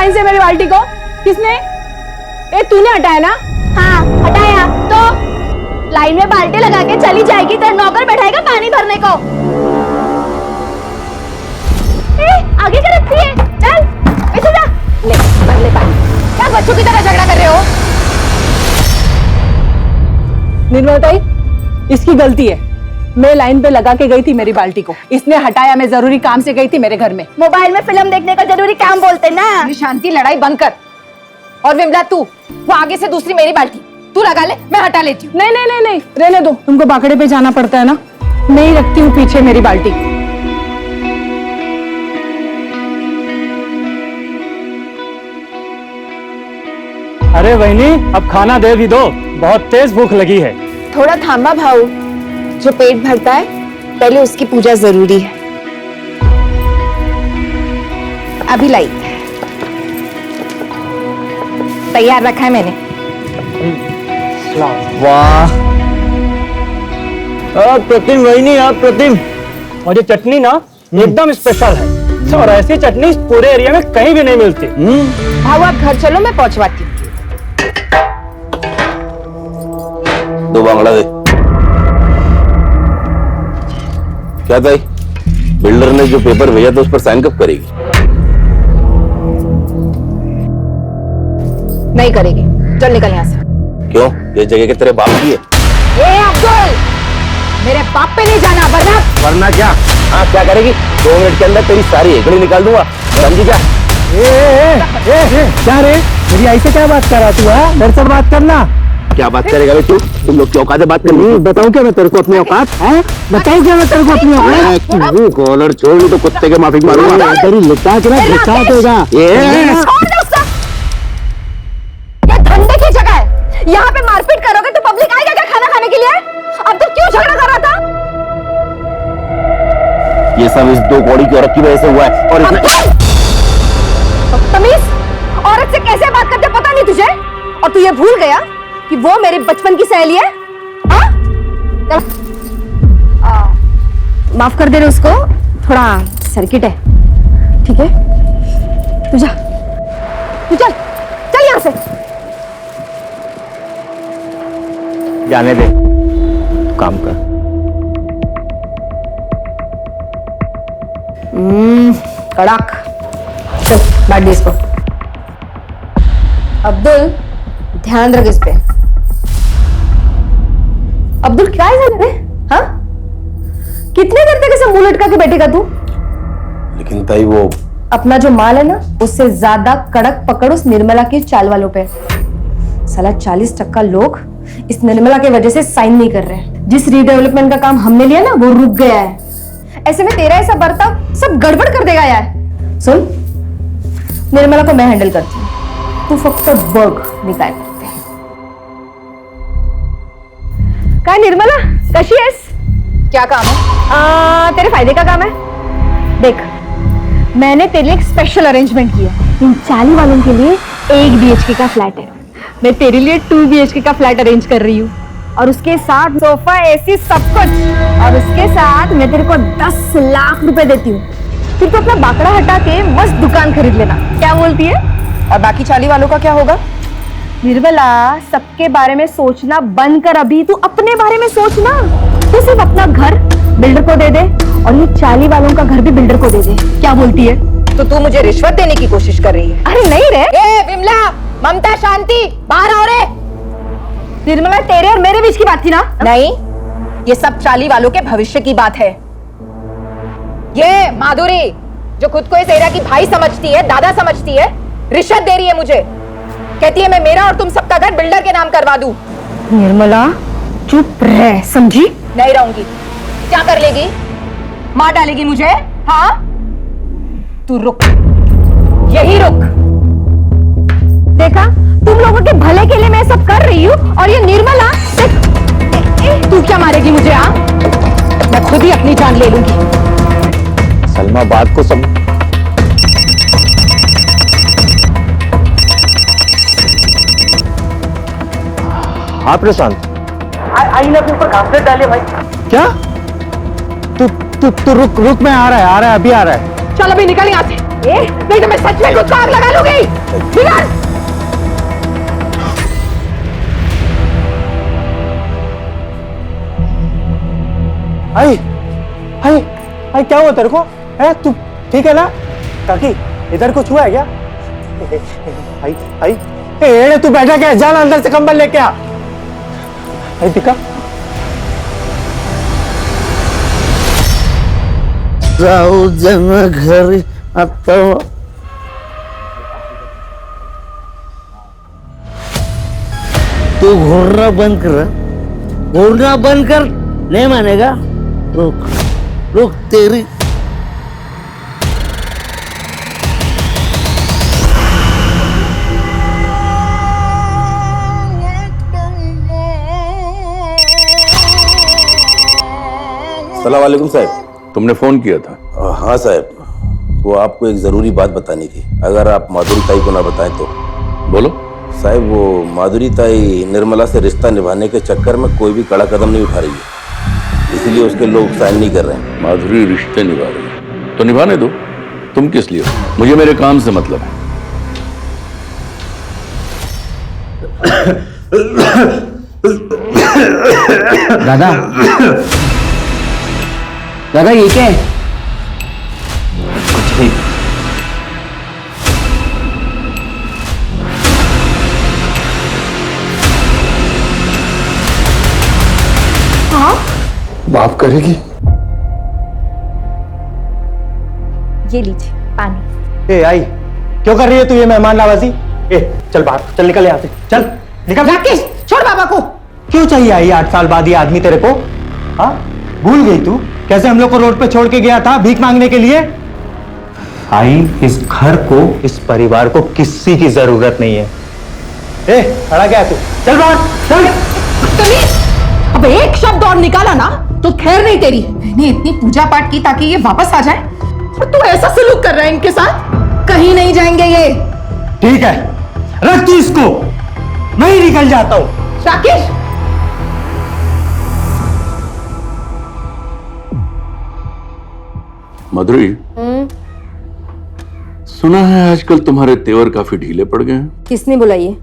Line से मेरी बाल्टी को। किसने? ए तूने हटाया ना? हाँ हटाया। तो लाइन में बाल्टी लगा के चली जाएगी तो नौकर बैठाएगा पानी भरने को। आगे क्या रखती है? चल पीछे जा। ले भर ले पानी। क्या बच्चों की तरह झगड़ा कर रहे हो? निर्मला ताई, इसकी गलती है। मैं लाइन पे लगा के गई थी मेरी बाल्टी को, इसने हटाया। मैं जरूरी काम से गई थी मेरे घर में। मोबाइल में फिल्म देखने का जरूरी काम बोलते ना। शांति, लड़ाई बंद कर। और विमला तू, वो आगे से दूसरी मेरी बाल्टी तू लगा ले, मैं हटा लेती हूँ। नहीं नहीं नहीं नहीं, रहने दो। तुमको बाकड़े पे जाना पड़ता है ना, मैं ही रखती हूँ पीछे मेरी बाल्टी। अरे बहनी, अब खाना दे भी दो, बहुत तेज भूख लगी है। थोड़ा थामा भाऊ, जो पेट भरता है पहले उसकी पूजा जरूरी है। अभी लाई, तैयार रखा है मैंने। वाह, प्रतिम बहनी, आप प्रतिम। और ये चटनी ना एकदम स्पेशल है, और ऐसी चटनी पूरे एरिया में कहीं भी नहीं मिलती। भाऊ आप घर चलो, मैं पहुंचवाती हूँ। दो बांगड़ा दे। क्या था? बिल्डर ने जो पेपर भेजा था उस पर साइन कब करेगी? नहीं करेगी, चल निकल यहाँ से। क्यों? ये जगह के तेरे बाप की है। ए अब्दुल, मेरे बाप पे नहीं जाना, वरना वरना क्या? हाँ क्या करेगी? 2 मिनट के अंदर तेरी सारी एकड़ी निकाल दूंगा, समझी क्या? क्या रे, मेरी आई से क्या बात कर रहा तू? मेरे से बात करना। क्या बात करेगा बे तू? तुम लोग की औकात है बात करनी? बताऊं क्या मैं तेरे को अपनी औकात? बताऊं क्या मैं तेरे को अपनी औकात? कॉलर छोड़ तो कुत्ते के माफी मारूंगा। तेरी लिटा के ना दिखा देगा। ये धंधे की जगह है, यहाँ पे मारपीट करोगे तो पब्लिक आएगा क्या खाना खाने के लिए? अब तो क्यों झगड़ा कर रहा था? ये सब इस 2 कौड़ी की औरत की वजह से हुआ है। और इसने तमीज, औरत से कैसे बात करते पता नहीं तुझे? और तू ये भूल गया कि वो मेरे बचपन की सहेली है? माफ कर दे रहे उसको, थोड़ा सर्किट है। ठीक है, तू जा, तू चल चल यहाँ से। जाने दे, काम कर। कड़ाक, चल बैठ दे इसको। अब्दुल ध्यान रख इस पे। अब्दुल क्या है रे? हाँ, कितने देर तक ऐसे मुंह लटका के बैठेगा तू? लेकिन ताई वो अपना जो माल है ना, उससे ज्यादा कड़क पकड़ उस निर्मला की चाल वालों पे। साला 40% लोग इस निर्मला की वजह से साइन नहीं कर रहे हैं। जिस रीडेवलपमेंट का काम हमने लिया ना, वो रुक गया है। ऐसे में तेरा ऐसा बर्ताव सब गड़बड़ कर देगा यार। सुन, निर्मला को मैं हैंडल करती हूँ, तू फक्त बघ मी काय करते। काय निर्मला, कशी आहेस? क्या काम है? तेरे फायदे का काम है। देख, मैंने तेरे लिए एक स्पेशल अरेंजमेंट किया। इन 40 वालों के लिए 1 BHK का फ्लैट है। मैं तेरे लिए 2 BHK का फ्लैट अरेंज कर रही हूँ, और उसके साथ सोफा, एसी, सब कुछ। और उसके साथ मैं तेरे को 10 लाख रुपए देती हूँ। फिर तो अपना बाकड़ा हटा के मस्त दुकान खरीद लेना। क्या बोलती है? और बाकी 40 वालों का क्या होगा? निर्मला, सबके बारे में सोचना बंद कर, अभी तू अपने बारे में सोचना। तू सिर्फ अपना घर बिल्डर को दे दे, और ये 40 वालों का घर भी बिल्डर को दे दे। क्या बोलती है? तो तू मुझे रिश्वत देने की कोशिश कर रही है? अरे नहीं रे। ए विमला, ममता, शांति, बाहर आओ रे। निर्मला, तेरे और मेरे बीच की बात थी ना? नहीं, ये सब 40 वालों के भविष्य की बात है। ये माधुरी, जो खुद को इस एरिया की भाई समझती है, दादा समझती है, रिश्वत दे रही है मुझे। कहती है मैं मेरा और तुम सबका घर बिल्डर के नाम करवा दूं। निर्मला चुप रह, समझी? नहीं रहूंगी। क्या कर लेगी? मार डालेगी मुझे? हाँ, तू रुक, यही रुक। देखा, तुम लोगों के भले के लिए मैं सब कर रही हूँ, और ये निर्मला तू क्या मारेगी मुझे? हाँ, मैं खुद ही अपनी जान ले लूंगी। सलमा बात को सब हाँ प्रशांत, आईना के ऊपर कांपलेट डाले भाई। क्या? तू रुक, मैं आ रहा है, अभी आ रहा है। चल अभी निकल यहाँ से। नहीं तो मैं सच में खुद को आग लगा लूंगी। बिगाड़। आई आई आई, क्या हुआ तेरे को? है तू ठीक है ना? काकी इधर कुछ हुआ है क्या? आई आई, ए तू बैठा क्या? जाना अंदर से कंबल लेके आ। आई दिखा जाऊ जन घरी आता। तू घूरना बंद कर, घूरना बंद कर। नहीं मानेगा? रुक रुक तेरी। अस्सलाम वालेकुम साहब, तुमने फोन किया था? हाँ साहब, वो आपको एक जरूरी बात बतानी थी, अगर आप माधुरी ताई को ना बताएं तो। बोलो साहब, वो माधुरी ताई निर्मला से रिश्ता निभाने के चक्कर में कोई भी कड़ा कदम नहीं उठा रही है, इसलिए उसके लोग साइन नहीं कर रहे हैं। माधुरी रिश्ते निभा रही है तो निभाने दो, तुम किस लिए? मुझे मेरे काम से मतलब है। दादा दादा ये क्या है? कुछ नहीं। माफ करेगी? ये लीजिए पानी। ए आई, क्यों कर रही है तू ये मेहमान नवाजी? ए चल बाहर, चल निकल यहाँ से, चल निकल। राकेश छोड़ बाबा को। क्यों चाहिए आई 8 साल बाद ये आदमी तेरे को? हाँ, भूल गई तू कैसे हम लोग को रोड पे छोड़ के गया था भीख मांगने के लिए? आई, इस घर को, इस परिवार को किसी की जरूरत नहीं है। ए खड़ा क्या है तू? चल बाहर, चल। तमीज! अब एक शब्द और निकाला ना तो खैर नहीं तेरी। मैंने इतनी पूजा पाठ की ताकि ये वापस आ जाए और तू ऐसा सलूक कर रहा है इनके साथ। कहीं नहीं जाएंगे ये। ठीक है, रख तू इसको, मैं ही निकल जाता हूं। राकेश! माधुरी, सुना है आजकल तुम्हारे तेवर काफी ढीले पड़ गए हैं। किसने बुलाई है?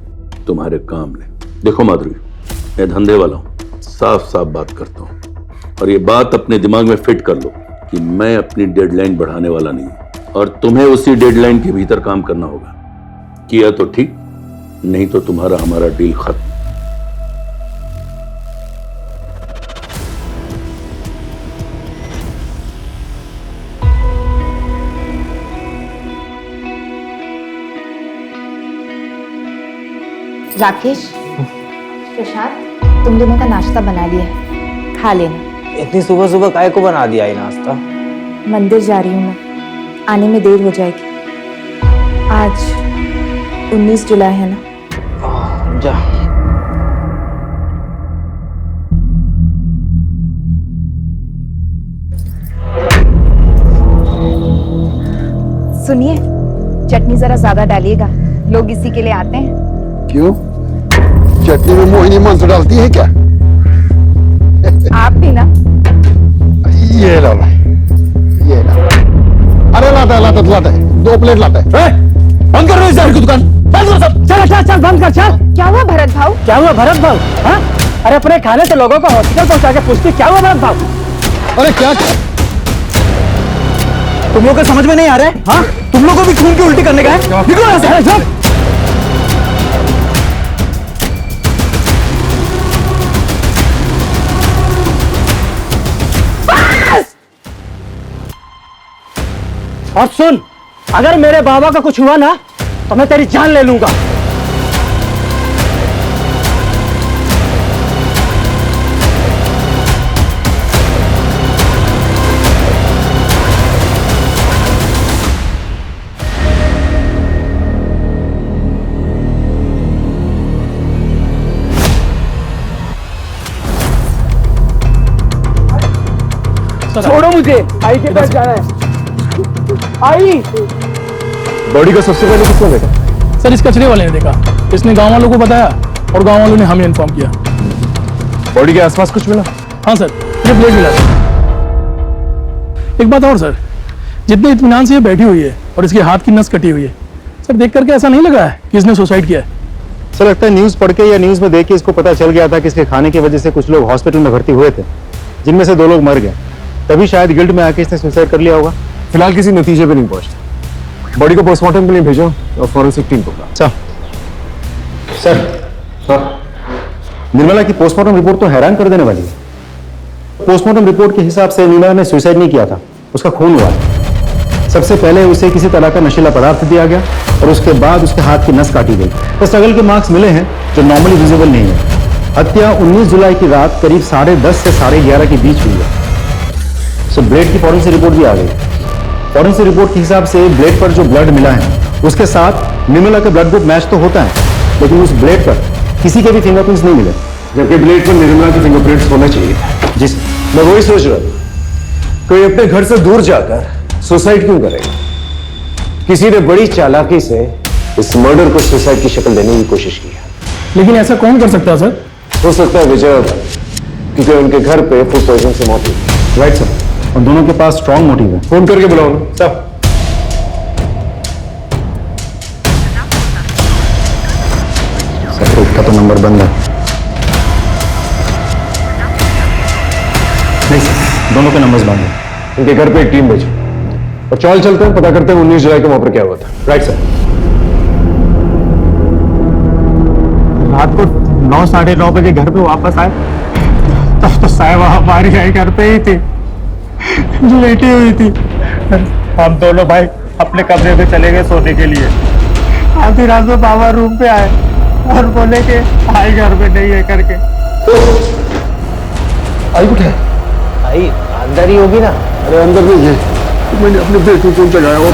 तुम्हारे काम ने। देखो माधुरी, मैं धंधे वाला हूं, साफ साफ बात करता हूं, और ये बात अपने दिमाग में फिट कर लो कि मैं अपनी डेडलाइन बढ़ाने वाला नहीं हूं, और तुम्हें उसी डेडलाइन के भीतर काम करना होगा। किया तो ठीक, नहीं तो तुम्हारा हमारा डील खत्म। राकेश, प्रशांत, तुम दोनों का नाश्ता बना लिया है, खा लेना। इतनी सुबह सुबह काय को बना दिया ये नाश्ता? मंदिर जा रही हूँ मैं, आने में देर हो जाएगी। आज 19 जुलाई है ना? जा। सुनिए, चटनी जरा ज्यादा डालिएगा, लोग इसी के लिए आते हैं। क्यों? चटनी में मोहिनी मंत्र डालती है क्या? आप भी ना। ये लो, ये लो। अरे लाता है 2 प्लेट लाता है। बंद कर रहे इस की दुकान, बंद करो सब। चल चल चल, बंद कर, चल। क्या हुआ भरत भाऊ? क्या हुआ भरत भाऊ? हाँ? अरे अपने खाने से लोगों को हॉस्पिटल पहुंचा के पूछती क्या हुआ भरत भाऊ? अरे क्या तुम लोग को समझ में नहीं आ रहा है? हाँ? तुम लोग को भी खून की उल्टी करने का है? निकलो यहाँ से, चल। और सुन, अगर मेरे बाबा का कुछ हुआ ना तो मैं तेरी जान ले लूंगा। छोड़ो मुझे, आई के पास जाना है। आई बॉडी का सबसे पहले किसने देखा? सर इस कचरे वाले ने देखा, इसने गांव वालों को बताया और गांव वालों ने हमें इन्फॉर्म किया। बॉडी के आसपास कुछ मिला? हाँ सर, ये ब्लेड मिला सर। एक बात और सर, जितने इत्मीनान से ये बैठी हुई है और इसके हाथ की नस कटी हुई है। सर देख करके ऐसा नहीं लगा है कि इसने सुसाइड किया है। सर लगता है न्यूज़ पढ़ के या न्यूज़ में देख के इसको पता चल गया था कि इसके खाने की वजह से कुछ लोग हॉस्पिटल में भर्ती हुए थे, जिनमें से 2 लोग मर गए। तभी शायद गिल्ट में आके इसने सुसाइड कर लिया होगा। फिलहाल किसी नतीजे पे नहीं पहुंचता। बॉडी को पोस्टमार्टम के लिए भेजो और फॉरेंसिक टीम को। सर निर्मला की पोस्टमार्टम रिपोर्ट तो हैरान कर देने वाली है। पोस्टमार्टम रिपोर्ट के हिसाब से निर्मला ने सुसाइड नहीं किया था, उसका खून हुआ है। सबसे पहले उसे किसी तरह का नशीला पदार्थ दिया गया और उसके बाद उसके हाथ की नस काटी गई। तो स्ट्रगल के मार्क्स मिले हैं जो नॉर्मली विजिबल नहीं है। हत्या 19 जुलाई की रात करीब 10:30 से 11:30 के बीच हुई है। सो ब्लेड की फॉरेंसिक रिपोर्ट भी आ गई। फॉरेंसिक रिपोर्ट के हिसाब से ब्लेड पर जो ब्लड मिला है उसके साथ निर्मला का ब्लड ग्रुप मैच तो होता है, लेकिन उस ब्लेड पर किसी के भी फिंगरप्रिंट्स नहीं मिले, जबकि ब्लेड पर निर्मला के फिंगरप्रिंट्स होने चाहिए थे। जिस मैं वही सोच रहा हूं, कोई अपने घर से दूर जाकर सुसाइड क्यों करेगा? किसी ने बड़ी चालाकी से इस मर्डर को सुसाइड की शक्ल देने की कोशिश की है। लेकिन ऐसा कौन कर सकता है सर? हो सकता है विजय, क्योंकि उनके घर पे फूड पॉइजन से मौत हुई। राइट सर, और दोनों के पास स्ट्रॉन्ग मोटिव है। फोन करके बुलाओ ना। सर का तो नंबर बंद है। नहीं सर, दोनों के नंबर्स बंद हैं। उनके घर पे एक टीम भेजो और चलते हैं, पता करते हैं 19 जुलाई को वहां पर क्या हुआ था। Right sir. रात को 9, 9:30 बजे घर पे वापस आए तब तो साहिबा हमारी आई घर पे ही थी, जो लेटी हुई थी। हम दोनों भाई अपने कमरे में चले गए सोने के लिए। आधी रात में बाबा रूम पे आए और बोले कि भाई घर में नहीं है करके। आई कुछ है? आई अंदर ही होगी ना। अरे अंदर नहीं है। मैंने अपने बेटे को जगाया और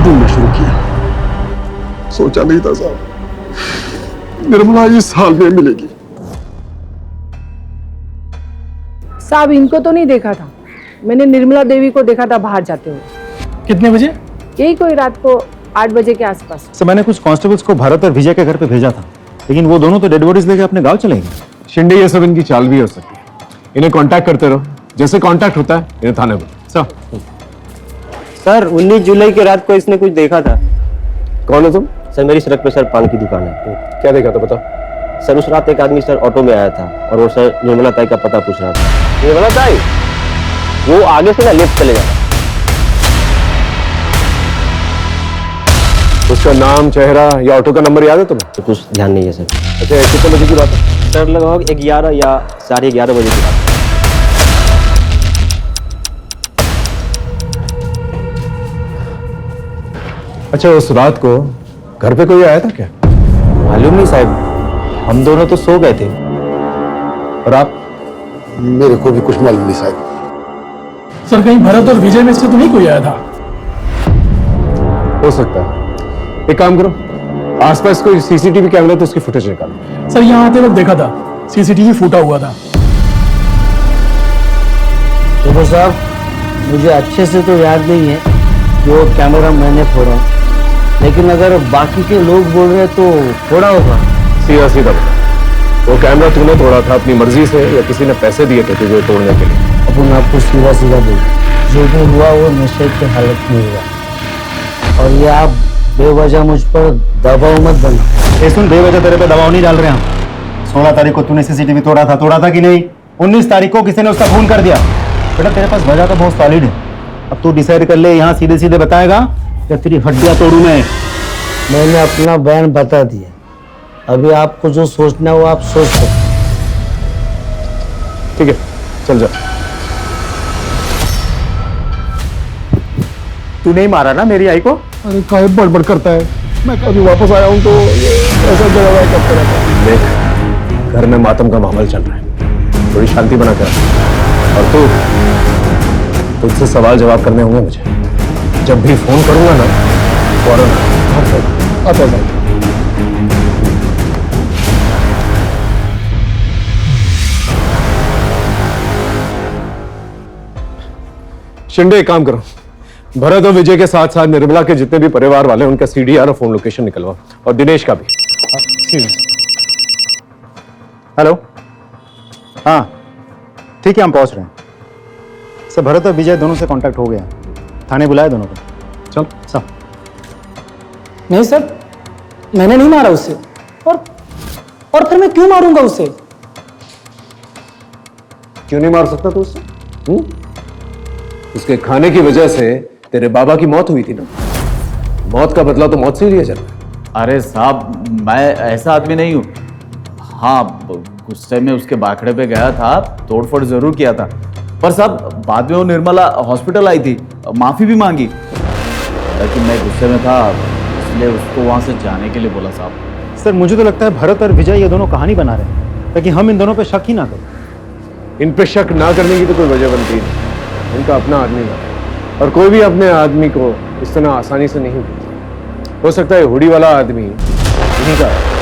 ढूंढना शुरू किया। सोचा नहीं था साहब निर्मला इस हाल में मिलेगी। साहब इनको तो नहीं देखा था, मैंने निर्मला देवी को देखा था बाहर जाते हुए। कितने बजे? यही कोई रात को 8 बजे के आसपास। सर मैंने कुछ कांस्टेबल्स को भरत और विजय के घर पे भेजा था, लेकिन वो दोनों तो डेड बॉडीज लेके अपने गांव चले गए। शिंदे ये सब इनकी चाल भी हो सकती है। इन्हें कांटेक्ट करते रहो, जैसे कांटेक्ट होता है इन्हें थाने में। सर 19 जुलाई की रात को इसने कुछ देखा था। कौन हो तुम? सर मेरी सड़क पे सर पान की दुकान है। क्या देखा था बता। सर उस रात एक आदमी सर ऑटो में आया था और वो सर निर्मला ताई का पता पूछ रहा था। निर्मला ताई वो आगे से ना लेफ्ट चले जाता। उसका नाम, चेहरा या ऑटो का नंबर याद है तुम्हें? तो कुछ ध्यान नहीं है सर। अच्छा कितने बजे की बात है? सर लगभग 11 या 11:30 बजे की बात है। अच्छा उस रात को घर पे कोई आया था क्या? मालूम नहीं साहब, हम दोनों तो सो गए थे। और आप? मेरे को भी कुछ मालूम नहीं साहब। सर कहीं भरत और विजय में से तो नहीं कोई आया था? हो सकता है। एक काम करो, आसपास कोई सीसीटीवी कैमरा तो उसकी फुटेज निकालो। सर यहाँ आते वक्त देखा था, सीसीटीवी फूटा हुआ था। तो साहब मुझे अच्छे से तो याद नहीं है वो कैमरा मैंने फोड़ा, लेकिन अगर बाकी के लोग बोल रहे तो फोड़ा होगा। सीधा सीधा बता, वो कैमरा तूने तोड़ा था अपनी मर्जी से या किसी ने पैसे दिए थे तुझे तोड़ने के लिए? अपन आपको सीधा सीधा बोल, जो भी हुआ वो नशे की हालत में हुआ, और ये आप बेवजह मुझ पर दबाव मत बना। सुन, बेवजह तेरे पे दबाव नहीं डाल रहे हम। 16 तारीख को तूने सीसीटीवी तोड़ा था कि नहीं? 19 तारीख को किसी ने उसका खून कर दिया। बेटा तेरे पास वजह तो बहुत सॉलिड है, अब तू डिसाइड कर ले, यहाँ सीधे सीधे बताएगा या तेरी हड्डियां तोड़ू मैं। मैंने अपना बयान बता दिया, अभी आपको जो सोचना है वो आप सोच सकते। ठीक है चल जा। तू नहीं मारा ना मेरी आई को? अरे काहे बड़बड़ करता है, मैं कभी वापस आया हूँ तो ऐसा जगह करते रहता है। देख घर में मातम का माहौल चल रहा है, थोड़ी शांति बना कर। और तुझसे सवाल जवाब करने होंगे मुझे। जब भी फोन करूंगा ना फौरन आता है। शिंदे एक काम करो, भरत और विजय के साथ साथ निर्मला के जितने भी परिवार वाले उनका सीडीआर और फोन लोकेशन निकलवा, और दिनेश का भी। हेलो, हाँ ठीक है हम पहुंच रहे हैं। सर भरत और विजय दोनों से कांटेक्ट हो गया, थाने बुलाए दोनों को। चल सब नहीं सर, मैंने नहीं मारा उसे। और फिर मैं क्यों मारूंगा उसे? क्यों नहीं मार सकता तू उसे? उसके खाने की वजह से तेरे बाबा की मौत हुई थी ना। मौत का बदला तो मौत से ही लिया जाता है। अरे साहब, मैं ऐसा आदमी नहीं हूँ। हाँ, गुस्से में उसके बाखड़े पे गया था, तोड़फोड़ जरूर किया था, पर साहब बाद में वो निर्मला हॉस्पिटल आई थी, माफी भी मांगी। लेकिन मैं गुस्से में था, इसलिए उसको वहां से जाने के लिए बोला साहब। सर मुझे तो लगता है भरत और विजय ये दोनों कहानी बना रहे हैं ताकि हम इन दोनों पे शक ही ना करें। इन पे शक ना करने की तो कोई वजह बनती नहीं। उनका अपना आदमी था और कोई भी अपने आदमी को इस तरह आसानी से नहीं देता। हो सकता है हुडी वाला आदमी इन्हीं का है।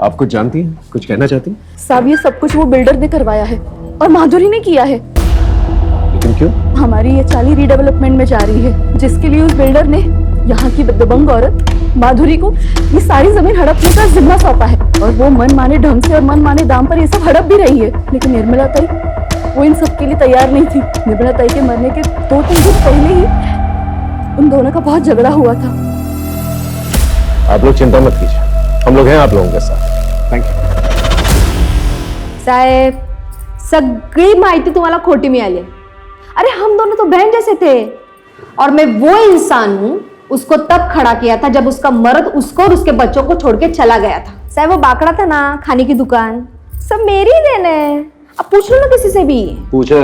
आप कुछ जानती हैं? कुछ कहना चाहती हैं? साहब, ये सब कुछ वो बिल्डर ने करवाया है और माधुरी ने किया है। लेकिन क्यों? हमारी ये चाली रीडेवलपमेंट में जा रही है, जिसके लिए उस बिल्डर ने यहाँ की दबंग औरत माधुरी को ये सारी जमीन हड़पने का जिम्मा सौंपा है। और वो मन माने ढंग से और मन माने दाम पर ये सब हड़प भी रही है। लेकिन निर्मला ताई वो इन सब के लिए तैयार नहीं थी। निर्मला ताई के मरने के 2-3 दिन पहले ही उन दोनों का बहुत झगड़ा हुआ था। आप लोग चिंता मत कीजिए, हम लोग हैं आप लोगों के साथ। थँक यू साहेब, सगळी माहिती तुम्हाला खोटी मिळाली आहे। अरे हम दोनों तो बहन जैसे थे और मैं वो इंसान हूं उसको तब खड़ा किया था जब उसका मर्द उसको और उसके बच्चों को छोड़ के चला गया था। साहब वो बाकड़ा था ना, खाने की दुकान, सब मेरी ही देन है। अब पूछ लो ना किसी से भी। पूछा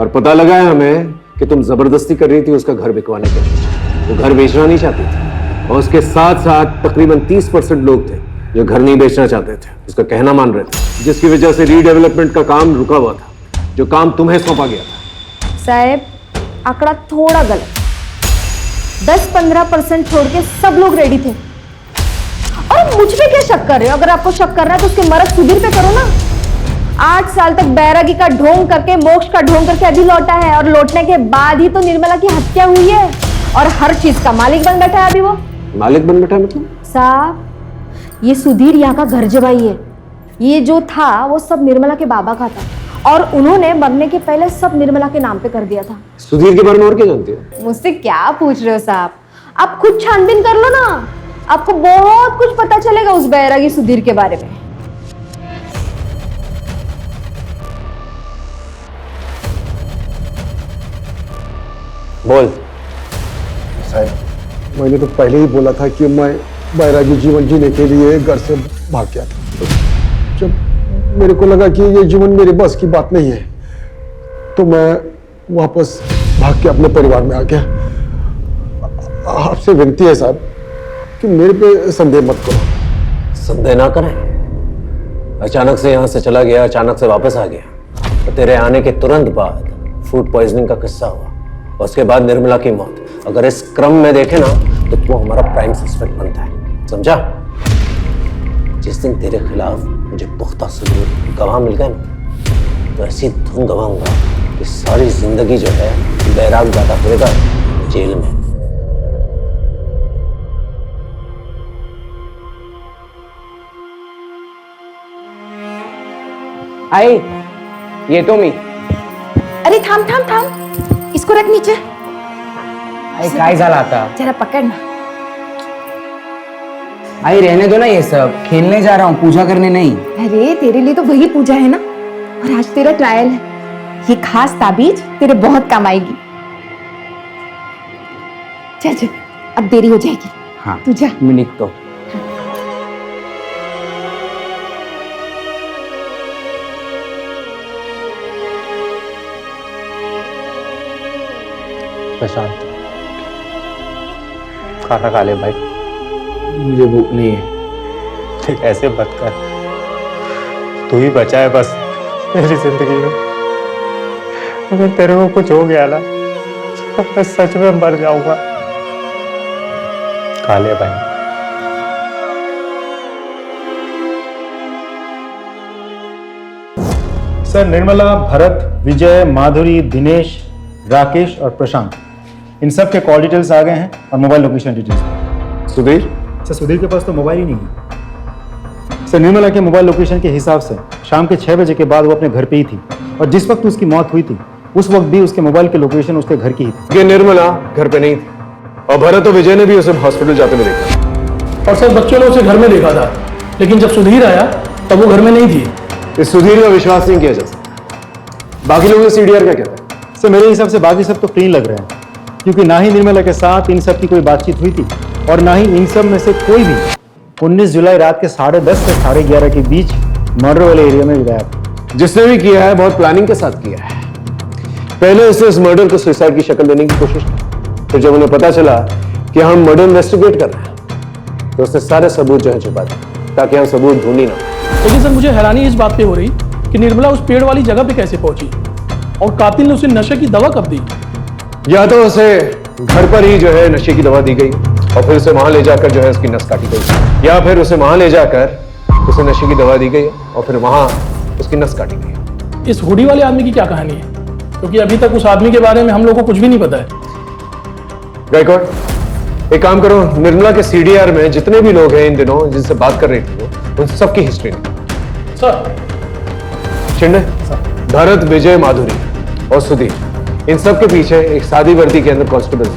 और पता लगा है हमें कि तुम जबरदस्ती कर रही थी उसका घर बिकवाने के लिए। वो घर बेचना नहीं चाहती थी और उसके साथ साथ तकरीबन 30% लोग थे जो घर नहीं बेचना चाहते थे, उसका कहना मान रहे थे, जिसकी वजह से रीडेवलपमेंट का काम रुका हुआ था, जो काम तुम्हें सौंपा गया था। साहब आंकड़ा थोड़ा गलत, 10-15% छोड़ के सब लोग रेडी थे। और मुझ पे क्या शक कर रहे हो? अगर आपको शक करना है तो उसके मर्द सुधीर पे करो ना। 8 साल तक बैरागी का ढोंग करके, मोक्ष का ढोंग करके अभी लौटा है और लौटने के बाद ही तो निर्मला की हत्या हुई है और हर चीज का मालिक बन बैठा है अभी वो। मालिक बन बैठा मतलब? साहब ये सुधीर यहाँ का घर जवाई है। ये जो था वो सब निर्मला के बाबा का था और उन्होंने मरने के पहले सब निर्मला के नाम पे कर दिया था। सुधीर के बारे में और क्या जानते हो? मुझसे क्या पूछ रहे हो साहब? आप खुद छानबीन कर लो ना, आपको बहुत कुछ पता चलेगा उस बैरागी सुधीर के बारे में। बोल। साहब मैंने तो पहले ही बोला था कि मैं बैरागी जीवन जीने के लिए घर से भाग गया था। जब मेरे को लगा कि ये जीवन मेरे बस की बात नहीं है तो मैं वापस भाग के अपने परिवार में आ गया। आपसे विनती है साहब कि मेरे पे संदेह मत करो। संदेह ना करें। अचानक से यहाँ से चला गया, अचानक से वापस आ गया। तो तेरे आने के तुरंत बाद फूड पॉइजनिंग का किस्सा हुआ और उसके बाद निर्मला की मौत। अगर इस क्रम में देखे ना तो वो हमारा प्राइम सस्पेक्ट बनता है, समझा? जिस दिन तेरे खिलाफ मुझे पुख्ता सबूत गवाह मिल गए ना तो ऐसी धुन गवाऊंगा कि सारी जिंदगी जो है बैराग जाता फिरेगा जेल में। आई ये तो मी। अरे थांब थांब थांब, इसको रख नीचे। आई काय झाला आता? जरा पकड़ ना। आई रहने दो ना ये सब, खेलने जा रहा हूँ, पूजा करने नहीं। अरे तेरे लिए तो वही पूजा है ना, और आज तेरा ट्रायल है। ये खास ताबीज तेरे बहुत काम आएगी। चल चल, अब देरी हो जाएगी। हाँ तू जा। मैं निकता हूँ। प्रशांत खाना खा ले भाई। मुझे भूख नहीं है। ठीक ऐसे मत कर, तू ही बचा है बस मेरी जिंदगी में। अगर तेरे को कुछ हो गया ना तो मैं सच में मर जाऊंगा। खा ले भाई। सर निर्मला, भरत, विजय, माधुरी, दिनेश, राकेश और प्रशांत, इन सब के कॉल डिटेल्स आ गए हैं और mobile location details. Sudhir? Sir Sudhir के पास तो मोबाइल ही नहीं है। सर निर्मला के मोबाइल लोकेशन के हिसाब से शाम के 6 बजे के बाद वो अपने घर पे ही थी और जिस वक्त उसकी मौत हुई थी उस वक्त भी उसके मोबाइल की लोकेशन उसके घर की ही थी। ये निर्मला घर पे नहीं थी और भरत और विजय ने भी उसे हॉस्पिटल जाते हुए देखा। और सर बच्चों ने उसे घर में देखा था, लेकिन जब सुधीर आया तब वो घर में नहीं थी। इस सुधीर का विश्वास नहीं किया जा सकता। बाकी लोग सीडीआर क्या कहते हैं? सर मेरे हिसाब से बाकी सब तो क्लीन लग रहे हैं, क्योंकि ना ही निर्मला के साथ इन सब की कोई बातचीत हुई थी और ना ही इन सब में से कोई भी 19 जुलाई रात के 10:30 से 11:30 के बीच मर्डर वाले एरिया में गया। जिसने भी किया है बहुत प्लानिंग के साथ किया है। पहले उसने इस मर्डर को सुसाइड की शक्ल देने की कोशिश की, फिर जब उन्हें पता चला कि हम मर्डर इन्वेस्टिगेट कर रहे हैं तो उसने सारे सबूत जो है छुपा दिए ताकि हम सबूत ढूंढ ही ना। लेकिन सर मुझे हैरानी इस बात पे हो रही कि निर्मला उस पेड़ वाली जगह पे कैसे पहुंची और कातिल ने उसे नशे की दवा कब दी? या तो उसे घर पर ही जो है नशे की दवा दी गई और फिर उसे वहां ले जाकर जो है उसकी नस काटी गई, या फिर उसे वहां ले जाकर उसे नशे की दवा दी गई और फिर वहां उसकी नस काटी गई। इस हुडी वाले आदमी की क्या कहानी है? क्योंकि अभी तक उस आदमी के बारे में हम लोग को कुछ भी नहीं पता है। गायकवाड़, एक काम करो, निर्मला के सीडीआर में जितने भी लोग हैं इन दिनों जिनसे बात कर रही थी वो, उन सबकी हिस्ट्री निकालो। सर शिंदे, भरत, विजय, माधुरी और सुधीर, इन सब के पीछे एक सादी वर्दी के अंदर कांस्टेबल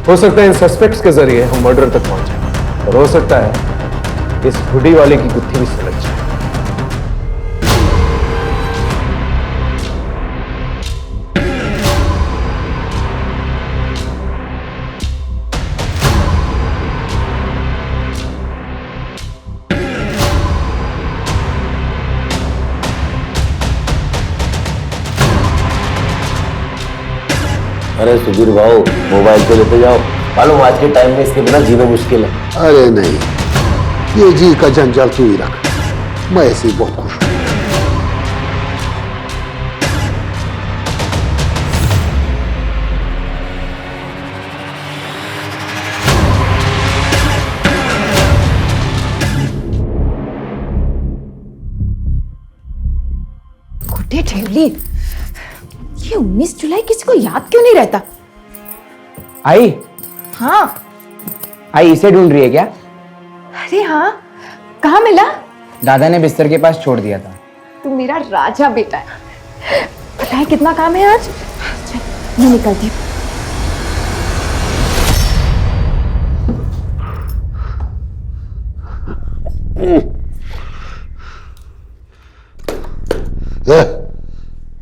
हो सकता है इन सस्पेक्ट्स के जरिए हम मर्डर तक पहुंच जाए और हो सकता है इस हुडी वाले की गुत्थी भी सुलझ जाए। अरे सुधीर भाऊ, मोबाइल पे लेते जाओ, मालूम आज के टाइम में इसके बिना जीना मुश्किल है। अरे नहीं, ये जी का जंजाल तू ही रख, मैं ऐसे ही बहुत खुश हूं। गुड्डे ठेवली, ये 19 जुलाई किसी को याद क्यों नहीं रहता? आई हाँ। आई इसे ढूंढ रही है क्या? अरे हाँ, कहाँ मिला? दादा ने बिस्तर के पास छोड़ दिया था। तू मेरा राजा बेटा है। पता है कितना काम है आज? चल मैं निकलती हूँ।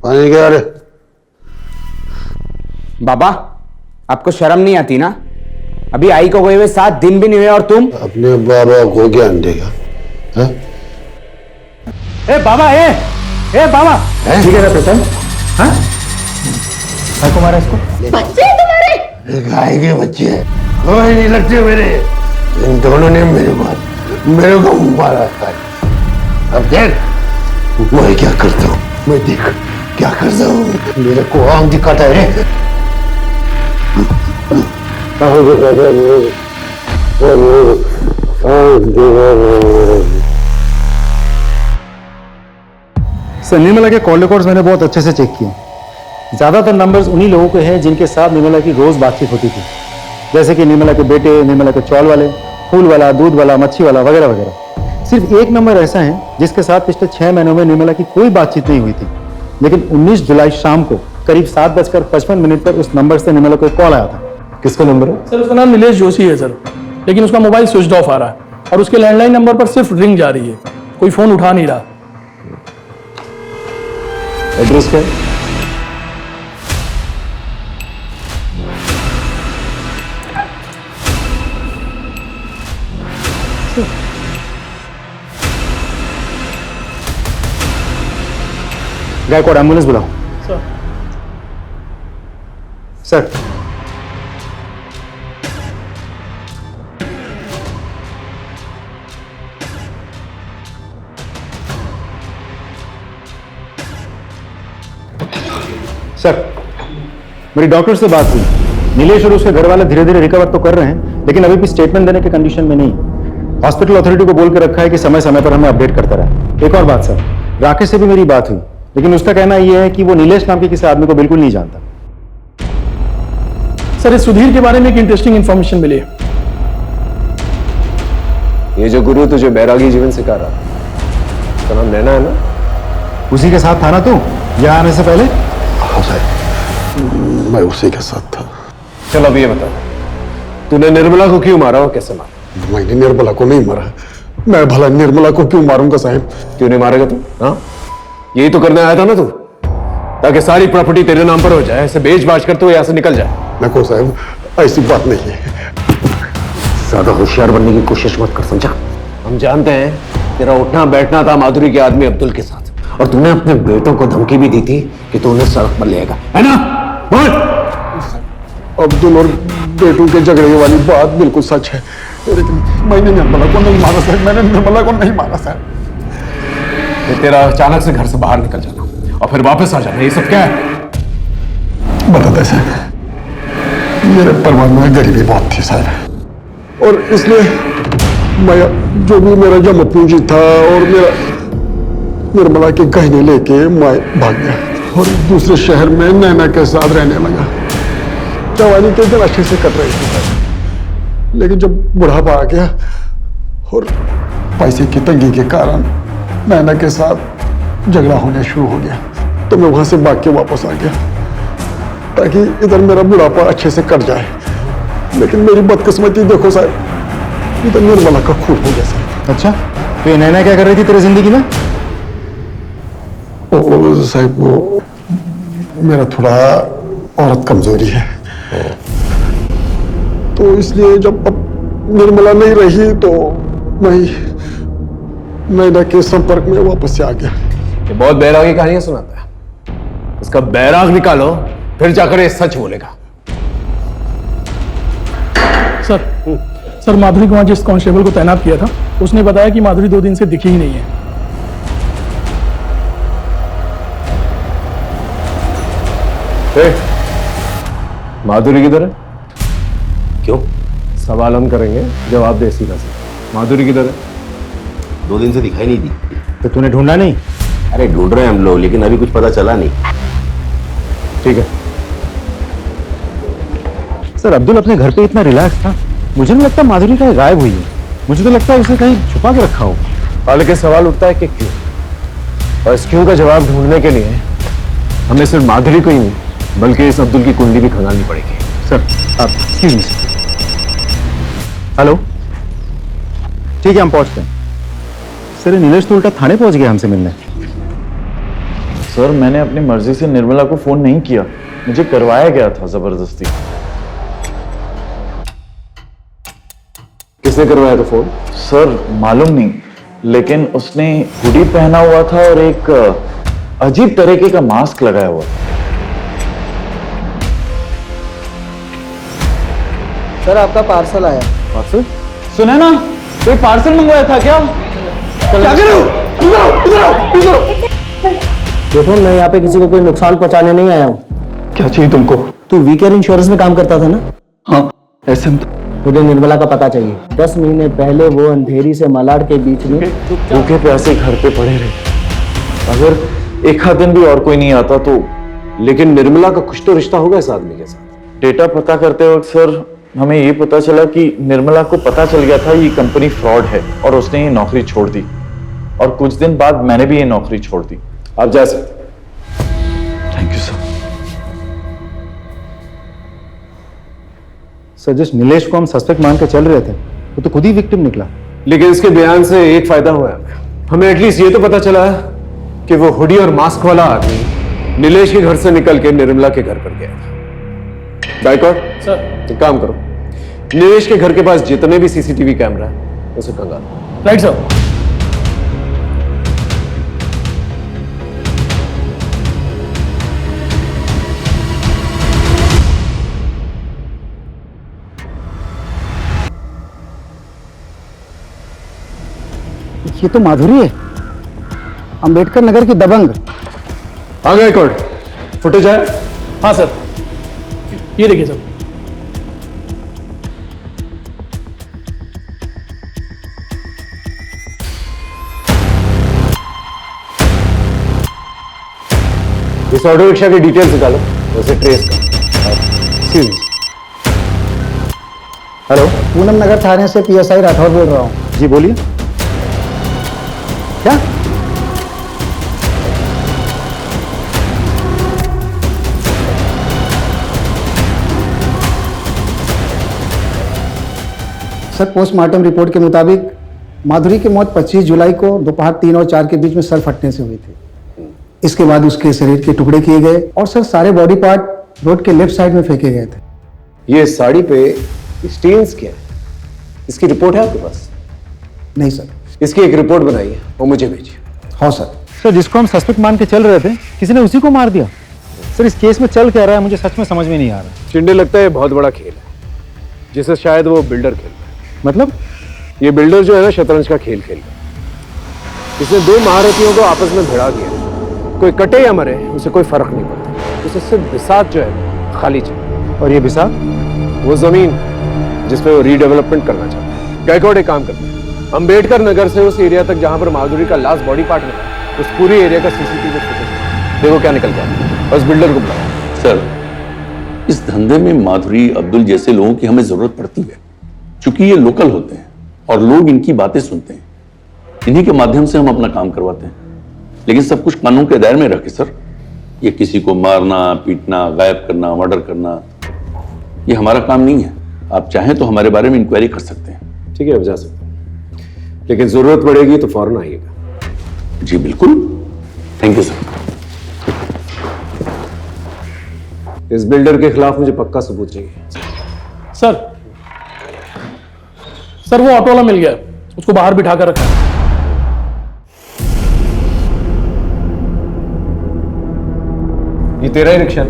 पानी क्या रे? बाबा, आपको शर्म नहीं आती ना? अभी आई को गए हुए 7 दिन भी नहीं हुए और तुम अपने बाबा को ज्ञान देगा? ए बाबा, ए बाबा, ठीक है प्रसन्न? हाँ, भाई को मारा इसको? बच्चे तुम्हारे? गाय के बच्चे हैं, कोई नहीं लगते मेरे। इन दोनों ने मेरे को मारा है। अब देख मैं क्या करता हूँ, मैं देख क्या करता हूँ। मेरे को आम दिखाता है। सर निर्मला के कॉल रिकॉर्ड्स मैंने बहुत अच्छे से चेक किए। ज्यादातर नंबर्स उन्हीं लोगों के हैं जिनके साथ निर्मला की रोज बातचीत होती थी, जैसे कि निर्मला के बेटे, निर्मला के चौल वाले, फूल वाला, दूध वाला, मच्छी वाला वगैरह वगैरह। सिर्फ एक नंबर ऐसा है जिसके साथ पिछले 6 महीनों में निर्मला की कोई बातचीत नहीं हुई थी, लेकिन 19 जुलाई शाम को करीब 7:55 पर उस नंबर से निर्मला को एक कॉल आया था। किसका नंबर है? सर उसका नाम नीलेश जोशी है सर, लेकिन उसका मोबाइल स्विच ऑफ आ रहा है और उसके लैंडलाइन नंबर पर सिर्फ रिंग जा रही है, कोई फोन उठा नहीं रहा। एड्रेस क्या है? गायकवाड़, एम्बुलेंस बुलाओ। सर सर मेरी डॉक्टर से बात हुई। नीलेश और उसके घर वाले धीरे धीरे रिकवर तो कर रहे हैं, लेकिन अभी भी स्टेटमेंट देने के कंडीशन में नहीं है। हॉस्पिटल अथॉरिटी को बोल के रखा है कि समय समय पर हमें अपडेट करता रहे। एक और बात सर, राकेश से भी मेरी बात हुई, लेकिन उसका कहना यह है कि वो नीलेश नाम के किसी आदमी को बिल्कुल नहीं जानता। सर इस सुधीर के बारे में एक इंटरेस्टिंग इंफॉर्मेशन मिली। ये जो गुरु तुझे बैरागी जीवन सिखा रहा था, उसका नाम नैना है ना? उसी के साथ था ना तू यहाँ आने से पहले? हाँ साहब, मैं उसी के साथ था। चलो अब ये बता, तूने निर्मला को क्यों मारा और कैसे मारा? मैंने निर्मला को नहीं मारा। मैं भला निर्मला को क्यों मारूंगा साहब? क्यों नहीं मारेगा तू? हाँ, यही तो करने आया था ना तू, ताकि सारी प्रॉपर्टी तेरे नाम पर हो जाए, ऐसे बेच बाच कर तू यहाँ से निकल जाए। देखो साहब, ऐसी बात नहीं है। ज्यादा होशियार बनने की कोशिश मत कर, समझा? हम जानते हैं तेरा उठना बैठना था माधुरी के आदमी अब्दुल के साथ, और तूने अपने बेटों को धमकी भी दी थी कि तू उन्हें सड़क पर लेगा, है ना? बोल। अब्दुल और बेटों के झगड़े वाली बात बिल्कुल सच है, लेकिन मैंने निर्मला को नहीं मारा साहब। मैंने निर्मला को नहीं मारा साहब। तो तेरा अचानक से घर से बाहर निकल जाना और फिर वापस आ जाना, ये सब क्या है? बताते साहब, मेरे परिवार में गरीबी बहुत थी साहब, और इसलिए मैं जो भी मेरा जमा पूंजी था और मेरा निर्मला के गहने लेके मैं भाग गया और दूसरे शहर में नैना के साथ रहने लगा। जवानी के दिन अच्छे से कट रही थी साहब, लेकिन जब बुढ़ापा आ गया और पैसे की तंगी के कारण नैना के साथ झगड़ा होने शुरू हो गया, तो मैं वहां से भाग के वापस आ गया ताकि इधर मेरा बुढ़ापा अच्छे से कट जाए। लेकिन मेरी बदकिस्मती देखो साहब, इधर निर्मला का खून हो गया साहब। अच्छा, तो ये नैना क्या कर रही थी तेरी जिंदगी में? ओ साहब, वो मेरा थोड़ा औरत कमजोरी है, तो इसलिए जब अब निर्मला नहीं रही तो मैं नैना के संपर्क में वापस से आ गया। ये बहुत बैरागी कहानियां सुनाता है, इसका बैराग निकालो, फिर जाकर ये सच बोलेगा। सर माधुरी को वहां जिस कांस्टेबल को तैनात किया था उसने बताया कि माधुरी 2 दिन से दिखी ही नहीं है। माधुरी किधर है? क्यों? सवाल हम करेंगे, जवाब दे सीधा से। माधुरी किधर है? 2 दिन से दिखाई नहीं दी। तो तूने ढूंढा नहीं? अरे ढूंढ रहे हैं हम लोग, लेकिन अभी कुछ पता चला नहीं। ठीक है सर, अब्दुल अपने घर पे इतना रिलैक्स था, मुझे नहीं लगता माधुरी कहीं गायब हुई है। मुझे तो लगता है उसे कहीं छुपा के रखा हो। लेकिन सवाल उठता है कि क्यों, और इस क्यों का जवाब ढूंढने के लिए हमें सिर्फ माधुरी को ही नहीं बल्कि इस अब्दुल की कुंडली भी खंगालनी पड़ेगी। सर आप एक्सक्यूज मी। हेलो, ठीक है हम पहुंचते हैं। सर नीलेश तो उल्टा थाने पहुंच गया हमसे मिलने। सर मैंने अपनी मर्जी से निर्मला को फोन नहीं किया, मुझे करवाया गया था जबरदस्ती। किसने करवाया था फोन? सर मालूम नहीं, लेकिन उसने हुडी पहना हुआ था और एक अजीब तरीके का मास्क लगाया हुआ था। सर आपका पार्सल आया। पार्सल? सुना ना, कोई पार्सल मंगवाया था क्या? क्या कर रहे हो? देखो मैं यहाँ पे किसी को कोई नुकसान पहुंचाने नहीं आया हूँ। क्या चाहिए तुमको? तू वीकेयर इंश्योरेंस में काम करता था ना? हाँ, ऐसे में तो मुझे निर्मला का पता चाहिए। 10 महीने पहले वो अंधेरी से मलाड के बीच में भूखे प्यासे घर पे पड़े रहे, अगर एक आध दिन भी और कोई नहीं आता तो। लेकिन निर्मला का कुछ तो रिश्ता होगा इस आदमी के साथ। डेटा पता करते वक्त सर हमें ये पता चला कि निर्मला को पता चल गया था ये कंपनी फ्रॉड है और उसने ये नौकरी छोड़ दी, और कुछ दिन बाद मैंने भी ये नौकरी छोड़ दी। आप जा सकते। Thank you sir. सर जिस नीलेश को हम सस्पेक्ट मान के चल रहे थे वो तो खुद ही विक्टिम निकला। लेकिन इसके बयान से एक फायदा हुआ है, हमें एटलीस्ट ये तो पता चला कि वो हुडी और मास्क वाला आदमी नीलेश के घर से निकल के निर्मला के घर पर गया था। गायकवाड़ सर एक काम करो, नीलेश के घर के पास जितने भी सीसीटीवी कैमरा है उसे खंगालो। Right sir. ये तो माधुरी है, अंबेडकर नगर की दबंग। आ गए कोर्ट, फुटेज है? हाँ सर, ये देखिए सर। इस ऑटो रिक्शा की डिटेल्स निकालो, उसे ट्रेस करो। हेलो, पूनम नगर थाने से PSI राठौर बोल रहा हूँ। जी बोलिए। क्या सर पोस्टमार्टम रिपोर्ट के मुताबिक माधुरी की मौत 25 जुलाई को दोपहर 3 और 4 के बीच में सर फटने से हुई थी। इसके बाद उसके शरीर के टुकड़े किए गए और सर सारे बॉडी पार्ट रोड के लेफ्ट साइड में फेंके गए थे। ये साड़ी पे स्टेन्स क्या है? इसकी रिपोर्ट है आपके पास? नहीं सर। इसकी एक रिपोर्ट बनाइए वो मुझे भेजिए। हाँ सर। सर जिसको हम सस्पेक्ट मान के चल रहे थे किसी ने उसी को मार दिया। सर इस केस में चल क्या रहा है मुझे सच में समझ में नहीं आ रहा। चिंडे लगता है बहुत बड़ा खेल है जिसे शायद वो बिल्डर खेल रहा है। मतलब ये बिल्डर जो है ना शतरंज का खेल खेल रहा है। इसने दो महारथियों को आपस में भिड़ा दिया। कोई कटे या मरे उसे कोई फर्क नहीं पड़ता। उसे सिर्फ बिसात जो है खाली चाहिए। और ये बिसात? वो जमीन जिसपे वो रीडेवलपमेंट करना चाहता है। गायकवाड़ एक काम करते हैं, अंबेडकर नगर से उस एरिया तक जहां पर माधुरी का लास्ट बॉडी पार्ट मिला उस पूरी एरिया का सीसीटीवी फुटेज देखो क्या निकल गया और उस बिल्डर को बुलाओ। सर इस धंधे में माधुरी अब्दुल जैसे लोगों की हमें जरूरत पड़ती है क्योंकि ये लोकल होते हैं और लोग इनकी बातें सुनते हैं। इन्हीं के माध्यम से हम अपना काम करवाते हैं, लेकिन सब कुछ कानून के दायरे में रखे सर। ये किसी को मारना, पीटना, गायब करना, मर्डर करना ये हमारा काम नहीं है। आप चाहें तो हमारे बारे में इंक्वायरी कर सकते हैं। ठीक है अब जा सकते हैं, लेकिन जरूरत पड़ेगी तो फौरन आइएगा। जी बिल्कुल। Thank you sir. इस बिल्डर के खिलाफ मुझे पक्का सबूत चाहिए। सर वो ऑटो वाला मिल गया, उसको बाहर बिठा कर रखा है। ये तेरा ही रिक्शा?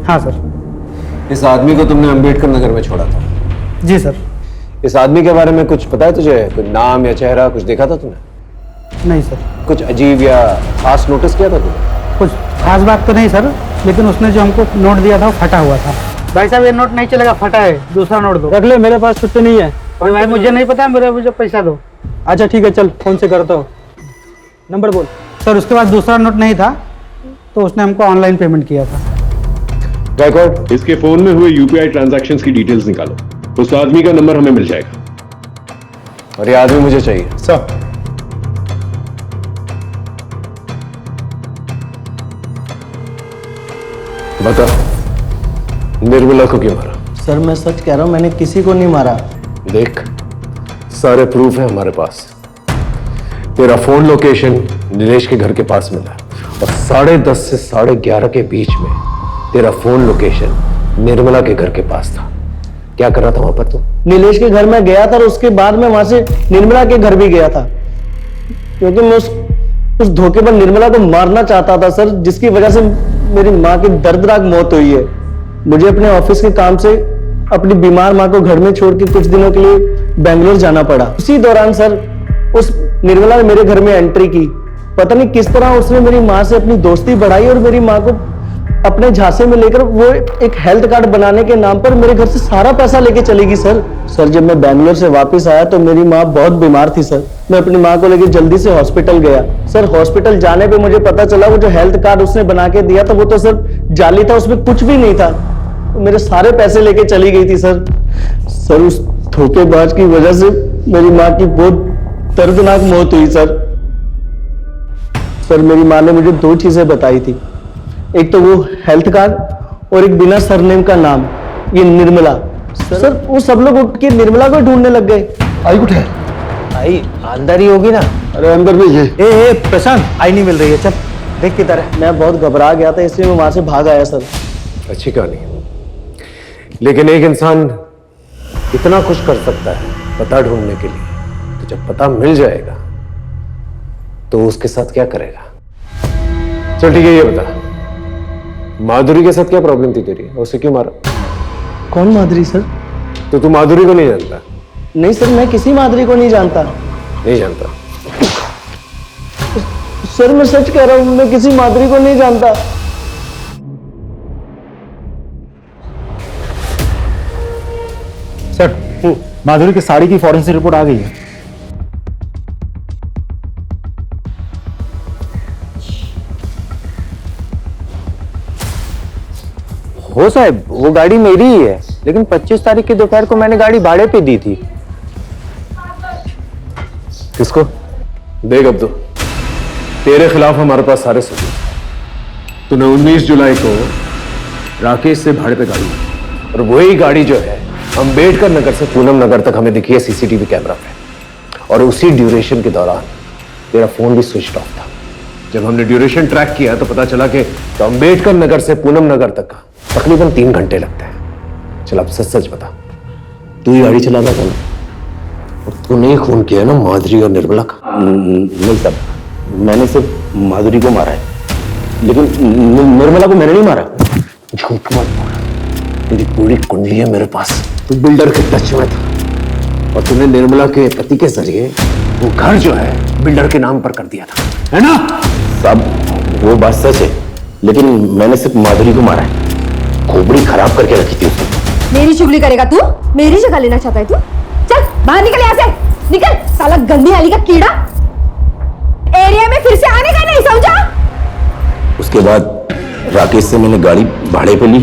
हाँ सर। इस आदमी को तुमने अंबेडकर नगर में छोड़ा था? जी सर। इस आदमी के बारे में कुछ पता है तुझे? कोई नाम या चेहरा कुछ देखा था तूने? नहीं सर। कुछ अजीब या खास नोटिस किया था तुमने? कुछ खास बात तो नहीं सर, लेकिन उसने जो हमको नोट दिया था वो फटा हुआ था। भाई साहब ये नोट नहीं चलेगा, फटा है, दूसरा नोट दो। रख ले, मेरे पास छुट्टी नहीं है। और भाई मुझे नहीं पता, मुझे पैसा दो। अच्छा ठीक है, चल फोन से करता हूँ। नंबर बोल। सर उसके बाद दूसरा नोट नहीं था तो उसने हमको ऑनलाइन पेमेंट किया था। गायकवाड़ इसके फोन में हुए यूपीआई ट्रांजैक्शंस की डिटेल्स निकालो, उस आदमी का नंबर हमें मिल जाएगा। और ये आदमी मुझे चाहिए। सर बता निर्मला को क्यों मारा? सर मैं सच कह रहा हूँ, मैंने किसी को नहीं मारा। देख सारे प्रूफ है हमारे पास। तेरा फोन लोकेशन नीलेश के घर के पास मिला और 10:30 से 11:30 के बीच में तेरा फोन लोकेशन निर्मला के घर के पास था। क्या कर रहा था वहां पर तू? नीलेश के घर में गया था और उसके बाद में वहां से निर्मला के घर भी गया था, क्योंकि मैं उस धोखे पर निर्मला को मारना चाहता था सर, जिसकी वजह से मेरी माँ की दर्दनाक मौत हुई है। मुझे अपने ऑफिस के काम से अपनी बीमार माँ को घर में छोड़ के कुछ दिनों के लिए बेंगलोर जाना पड़ा। उसी दौरान सर उस निर्मला ने मेरे घर में एंट्री की। पता नहीं किस तरह उसने मेरी माँ से अपनी दोस्ती बढ़ाई और मेरी माँ को अपने झांसे में लेकर वो एक हेल्थ कार्ड बनाने के नाम पर मेरे घर से सारा पैसा लेके चली गई सर। सर जब मैं बेंगलोर से वापस आया तो मेरी माँ बहुत बीमार थी सर। मैं अपनी माँ को लेकर जल्दी से हॉस्पिटल गया सर। हॉस्पिटल जाने पे मुझे पता चला वो जो हेल्थ कार्ड उसने बना के दिया था वो तो सर जाली था, उसमें कुछ भी नहीं था। मेरे सारे पैसे लेके चली गई थी सर। सर उस धोखेबाज की वजह से मेरी माँ की बहुत दर्दनाक मौत हुई सर। सर मेरी माँ ने मुझे 2 चीजें बताई थी, एक तो वो हेल्थ कार्ड और एक बिना सरनेम का नाम, ये निर्मला। सर वो सब लोग उठ के निर्मला को ढूंढने लग गए। आई कुछ है? आई अंदर ही होगी ना। अरे अंदर में ये ए प्रशांत, आई नहीं मिल रही है, चल देख किधर है। मैं बहुत घबरा गया था इसलिए मैं वहां से भाग आया सर। अच्छी कहानी, लेकिन एक इंसान इतना कुछ कर सकता है पता ढूंढने के लिए, तो जब पता मिल जाएगा तो उसके साथ क्या करेगा? चल ठीक है, ये बता माधुरी के साथ क्या प्रॉब्लम थी तेरी, उसे क्यों मारा? कौन माधुरी सर? तो तू माधुरी को नहीं जानता? नहीं सर, मैं किसी माधुरी को नहीं जानता। नहीं जानता? सर मैं सच कह रहा हूं, मैं किसी माधुरी को नहीं जानता। सर माधुरी की साड़ी की फॉरेंसिक रिपोर्ट आ गई है। हो साहब वो गाड़ी मेरी ही है, लेकिन 25 तारीख की दोपहर को मैंने गाड़ी भाड़े पे दी थी। किसको? देख अब तो तेरे खिलाफ हमारे पास सारे सबूत। तूने 19 जुलाई को राकेश से भाड़े पे गाड़ी ली और वही गाड़ी जो है अंबेडकर नगर से पूनम नगर तक हमें दिखी है सीसीटीवी कैमरा पे, और उसी ड्यूरेशन के दौरान तेरा फोन भी स्विच ऑफ था। जब हमने ड्यूरेशन ट्रैक किया तो पता चला कि तो अंबेडकर नगर से पूनम नगर तक का तकरीबन 3 घंटे लगते हैं। चल अब सच सच बता, तू ही गाड़ी चलाता था ना, और तूने ही खून किया ना माधुरी और निर्मला का? नहीं साहब, मैंने सिर्फ माधुरी को मारा है, लेकिन निर्मला को मैंने नहीं मारा। झूठ मत बोल, तेरी पूरी कुंडली है मेरे पास। तू बिल्डर के टच में था और तूने निर्मला के पति के जरिए वो घर जो है बिल्डर के नाम पर कर दिया था, है ना? साहब वो बात सच है, लेकिन मैंने सिर्फ माधुरी को मारा है। खोपड़ी खराब करके रखी थी उसने। मेरी चुगली करेगा तू? मेरी जगह लेना चाहता है तू? चल बाहर निकल यहाँ से, निकल साला गंदी आली का कीड़ा। एरिया में फिर से आने का नहीं, समझा? उसके बाद राकेश से मैंने गाड़ी भाड़े पे ली,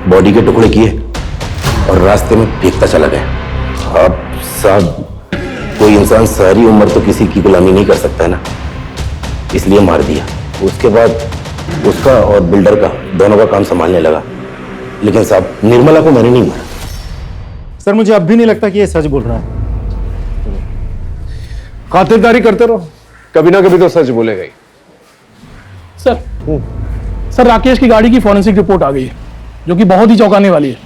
बॉडी के टुकड़े किए और रास्ते में फेंकता चला गया। अब साहब कोई इंसान सारी उम्र तो किसी की गुलामी नहीं कर सकता है ना, इसलिए मार दिया। उसके बाद उसका और बिल्डर का दोनों का काम संभालने लगा, लेकिन साहब निर्मला को मैंने नहीं मारा। सर मुझे अब भी नहीं लगता कि ये सच बोल रहा है। खातिरदारी करते रहो, कभी ना कभी तो सच बोलेगा ही। सर राकेश की गाड़ी की फॉरेंसिक रिपोर्ट आ गई है, जो कि बहुत ही चौंकाने वाली है।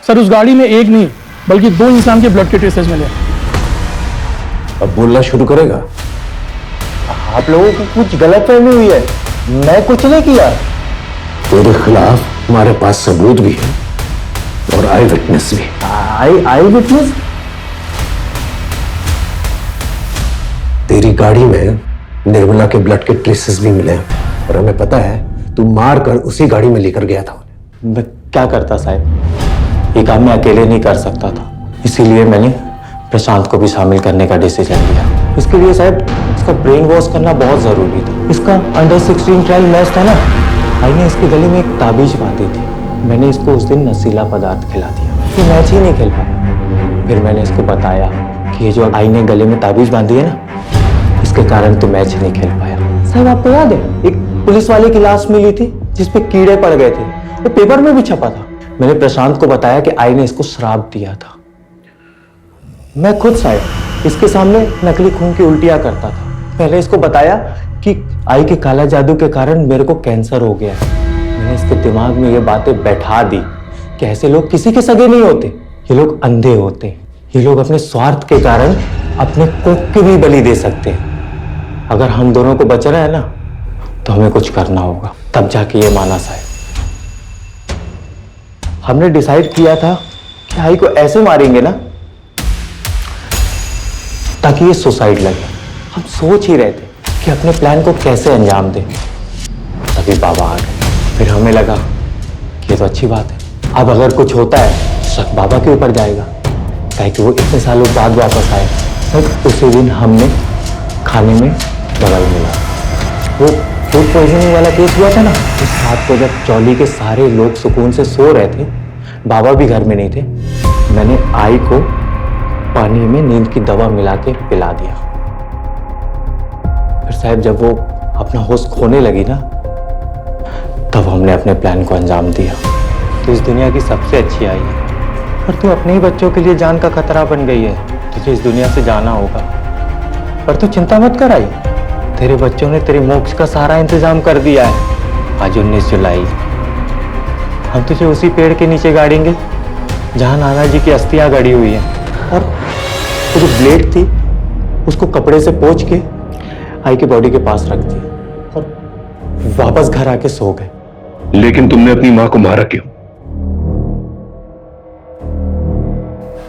सर उस गाड़ी में एक नहीं बल्कि 2 इंसान के ब्लड के ट्रेसेस मिले। अब बोलना शुरू करेगा? आप लोगों को कुछ गलतफहमी हुई है, मैं कुछ नहीं किया। तेरे खिलाफ हमारे पास सबूत भी है और आई विटनेस भी। आई विटनेस? तेरी गाड़ी में निर्मला के ब्लड के ट्रेसेस भी मिले हैं और हमें पता है तू मार कर उसी गाड़ी में लेकर गया था उन्हें। मैं क्या करता साहब, ये काम मैं अकेले नहीं कर सकता था, इसीलिए मैंने प्रशांत को भी शामिल करने का डिसीजन लिया। इसके लिए साहब इसका ब्रेन वॉश करना बहुत जरूरी था। इसका अंडर 16 ट्रायल मैच था ना, आई ने इसके गले में एक ताबीज बांधी थी। मैंने इसको उस दिन नशीला पदार्थ खिला दिया, ये मैच ही नहीं खेल पाया। फिर मैंने इसको बताया कि ये जो आई ने गले में ताबीज बांधी है ना, इसके कारण तो मैच ही नहीं खेल पाया। साहब आपको याद है एक पुलिस वाले की लाश मिली थी जिसपे कीड़े पड़ गए थे, वो पेपर में भी छपा था। मैंने प्रशांत को बताया कि आई ने इसको श्राप दिया था। मैं खुद साहब इसके सामने नकली खून की उल्टियां करता था। पहले इसको बताया कि आई के काला जादू के कारण मेरे को कैंसर हो गया है। मैंने इसके दिमाग में ये बातें बैठा दी कि ऐसे लोग किसी के सगे नहीं होते, ये लोग अंधे होते हैं। ये लोग अपने स्वार्थ के कारण अपने कोख की भी बलि दे सकते हैं। अगर हम दोनों को बचना है ना तो हमें कुछ करना होगा, तब जाके ये माना साहब। हमने डिसाइड किया था कि आई को ऐसे मारेंगे ना ताकि ये सुसाइड लगे। हम सोच ही रहे थे कि अपने प्लान को कैसे अंजाम दें, तभी बाबा आ गए। फिर हमें लगा कि ये तो अच्छी बात है, अब अगर कुछ होता है शक बाबा के ऊपर जाएगा, ताकि वो इतने सालों बाद वापस आए। सर उसी दिन हमने खाने में दवाई मिला, वो फूड पॉइजनिंग वाला केस हुआ था ना, उस रात को जब चौली के सारे लोग सुकून से सो रहे थे, बाबा भी घर में नहीं थे, मैंने आई को पानी में नींद की दवा मिला के पिला दिया। फिर साहब जब वो अपना होश खोने लगी ना, तब हमने अपने प्लान को अंजाम दिया। तो इस दुनिया की सबसे अच्छी आई है, पर तू अपने ही बच्चों के लिए जान का खतरा बन गई है। तुझे इस दुनिया से जाना होगा, पर तू चिंता मत कर आई, तेरे बच्चों ने तेरे मोक्ष का सारा इंतजाम कर दिया है। आज 19 जुलाई, हम तुझे उसी पेड़ के नीचे गाड़ेंगे जहां नाना जी की अस्थियां गड़ी हुई हैं, और वो जो ब्लेड थी उसको कपड़े से पोंछ के आई के बॉडी के पास रख दिया और वापस घर आके सो गए। लेकिन तुमने अपनी मां को मारा क्यों?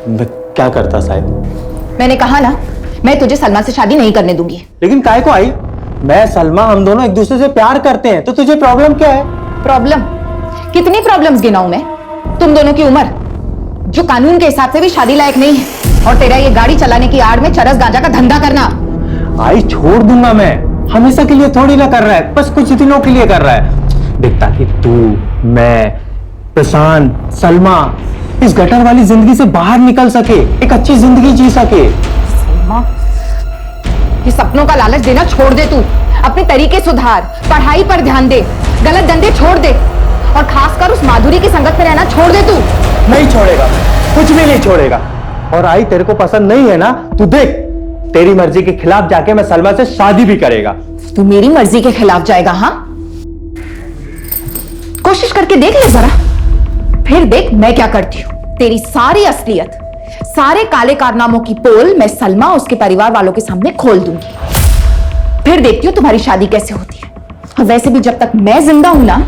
मैं क्या करता साहब? मैंने कहा ना, मैं तुझे सलमा से शादी नहीं करने दूंगी। लेकिन काहे को आई? मैं सलमा हम दोनों एक दूसरे से प्यार करते हैं, तो तुझे प्रॉब्लम क्या है? प्रॉब्लम? कितनी प्रॉब्लम्स गिनाऊं मैं? तुम दोनों की उम्र जो कानून के हिसाब से भी शादी लायक नहीं है, और तेरा ये गाड़ी चलाने की आड़ में चरस गांजा का धंधा करना। आई छोड़ दूंगा मैं, हमेशा के लिए थोड़ी ना कर रहा है, बस कुछ दिनों के लिए कर रहा है। देख ताकि तू, मैं, प्रशांत, सलमा इस गटर वाली जिंदगी से बाहर निकल सके, एक अच्छी जिंदगी जी सके। सलमा, ये सपनों का लालच देना छोड़ दे तू, अपने तरीके सुधार, पढ़ाई पर ध्यान दे, गलत धंधे छोड़ दे, और खासकर उस माधुरी की संगत में रहना छोड़ दे तू। नहीं छोड़ेगा। कुछ भी नहीं छोड़ेगा। और आई तेरे को पसंद नहीं है ना, तू देख, तेरी मर्जी के खिलाफ जाके मैं सलमा से शादी भी करेगा। तू मेरी मर्जी के खिलाफ जाएगा? हाँ, कोशिश करके देख ले जरा, फिर देख मैं क्या करती हूं। तेरी सारी असलियत, सारे काले कारनामों की पोल मैं सलमा उसके परिवार वालों के सामने खोल दूंगी। फिर देखती हूँ तुम्हारी शादी कैसे होती है। और वैसे भी जब तक मैं जिंदा हूं ना,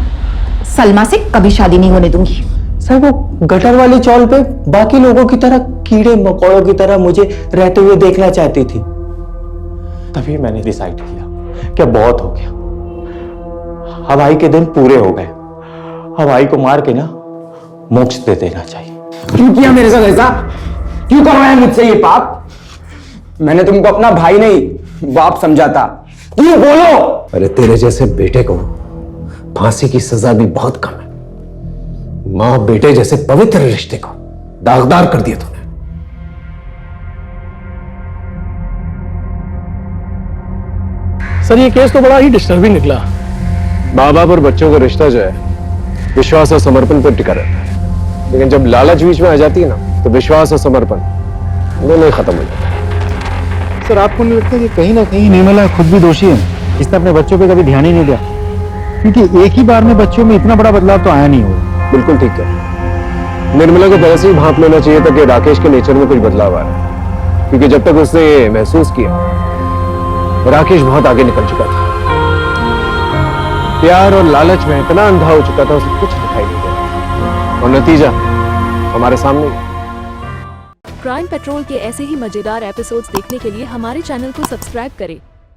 सलमा से कभी शादी नहीं होने दूंगी। सर वो गटर वाली चौल पे बाकी लोगों की तरह कीड़े मकोड़ों की तरह मुझे रहते हुए देखना चाहती थी। तभी मैंने डिसाइड किया कि बहुत हो गया, अब आई के दिन पूरे हो गए, अब आई को मार के ना मोक्ष दे देना चाहिए। क्यों किया मेरे साथ ऐसा? क्यों करवाया मुझसे ये पाप? मैंने तुमको अपना भाई नहीं बाप समझा था। क्यों बोलो? अरे तेरे जैसे बेटे को फांसी की सजा भी बहुत कम है। मां बेटे जैसे पवित्र रिश्ते को दागदार कर दिया तूने। सर ये केस तो बड़ा ही डिस्टर्बिंग निकला। माँ बाप और बच्चों का रिश्ता जो है विश्वास और समर्पण पर टिका रहता है, लेकिन जब लालच बीच में आ जाती है ना, तो विश्वास और समर्पण दोनों ही खत्म हो जाते हैं। सर आपको नहीं लगता कि कहीं ना कहीं निर्मला खुद भी दोषी है? इसने अपने बच्चों पे कभी ध्यान ही नहीं दिया, क्योंकि एक ही बार में बच्चों में इतना बड़ा बदलाव तो आया नहीं होगा। बिल्कुल ठीक है। निर्मला को पहले से ही भांप लेना चाहिए था कि राकेश के नेचर में कुछ बदलाव आ रहा है, क्योंकि जब तक उसने ये महसूस किया राकेश बहुत आगे निकल चुका था। प्यार और लालच में इतना अंधा हो चुका था, उसे कुछ दिखाई नहीं दिया, और नतीजा हमारे सामने। क्राइम पेट्रोल के ऐसे ही मजेदार एपिसोड्स देखने के लिए हमारे चैनल को सब्सक्राइब करें